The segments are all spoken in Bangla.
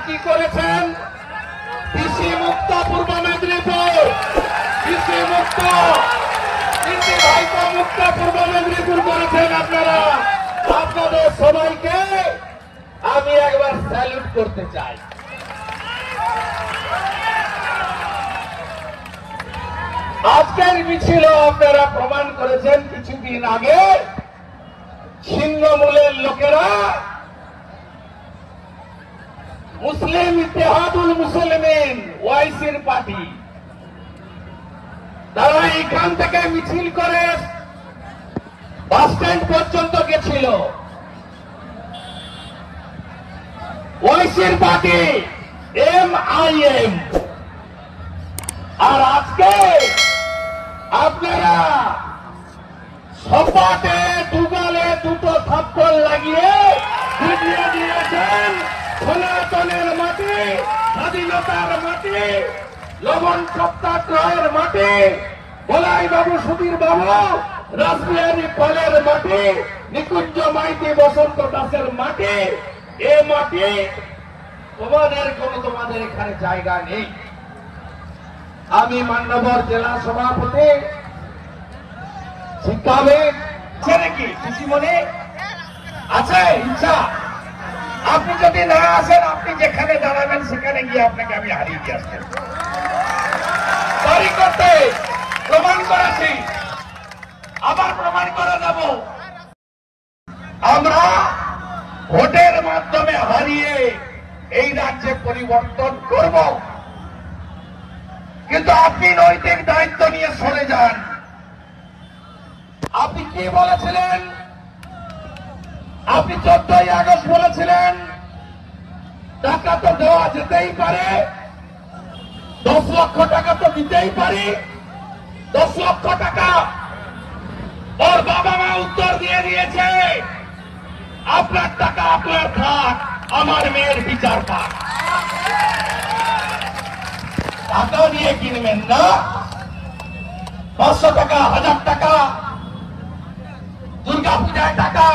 কি করেছেন? কৃষি মুক্ত পূর্ব মেদিনীপুর, কৃষি মুক্ত, কৃষি ভাইপো মুক্ত পূর্ব মেদিনীপুর করেছেন আপনারা। আপনাদের সবাইকে আমি একবার স্যালুট করতে চাই। আজকের মিছিল আপনারা প্রমাণ করেছেন। কিছুদিন আগে ছিন্নমূলের লোকেরা মুসলিম ইত্তেহাদুল মুসলিমিন ওয়াইসির পার্টি, তারা এখান থেকে মিছিল করে বাস স্ট্যান্ড পর্যন্ত গেছিল। ওয়াইসির পার্টি MIM, আর আজকে আপনারা সপাটে দুগালে দুটো থাপ্পড় লাগিয়ে বুঝিয়ে দিয়েছেন সনাতনের মাটি, স্বাধীনতার মাটি, লবণ সত্যাগ্রহের মাটি, বলাই বাবু, সুধীর বাবু, রাসবিহারী পালের মাটি, নিকুঞ্জ মাইতি, বসন্ত দাসের মাটি। এ মাটি তোমাদের এখানে জায়গা নেই। আমি মান্যবর জেলা সভাপতি শিক্ষাবিদ নাকি কৃষিমণি আছে ইচ্ছা, আপনি যদি না আসেন, আপনি যেখানে দাঁড়াবেন সেখানে গিয়ে আপনাকে আমি হারিয়ে দিয়ে আসবেন। তৈরি করতে প্রমাণ করেছি, আবার প্রমাণ করে দেব। আমরা ভোটের মাধ্যমে হারিয়ে এই রাজ্যে পরিবর্তন করব, কিন্তু আপনি নৈতিক দায়িত্ব নিয়ে সরে যান। আপনি কি বলেছিলেন? আপনি 14ই আগস্ট বলেছিলেন টাকা তো দেওয়া যেতেই পারে, 10 লক্ষ টাকা তো দিতেই পারি। 10 লক্ষ টাকা ওর বাবা মা উত্তর দিয়ে দিয়েছে, আপনার টাকা আপনার থাক, আমার মেয়ের বিচার পাক। টাকা দিয়ে কিনবেন না, 500 টাকা, 1000 টাকা, দুর্গা পূজায় টাকা,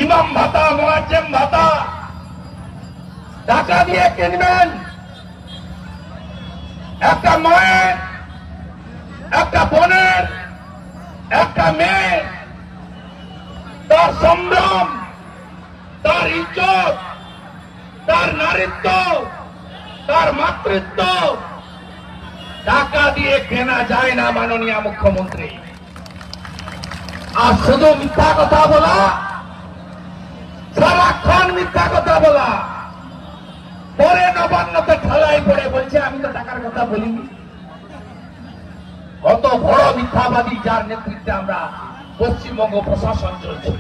ইমাম ভাতা, মুয়াজ্জিম ভাতা, টাকা দিয়ে কিনবেন। একটা মায়ের, একটা বোনের, একটা মেয়ে, তার সম্ভ্রম, তার ইজ্জত, তার নারীত্ব, তার মাতৃত্ব টাকা দিয়ে কেনা যায় না মাননীয় মুখ্যমন্ত্রী। আর শুধু মিথ্যা কথা বলা, সারাক্ষণ মিথ্যা কথা বলা, পরে নবান্নতে ঠেলায় পড়ে বলছে আমি তো টাকার কথা বলিনি। কত বড় মিথ্যাবাদী, যার নেতৃত্বে আমরা পশ্চিমবঙ্গ প্রশাসন চলছে।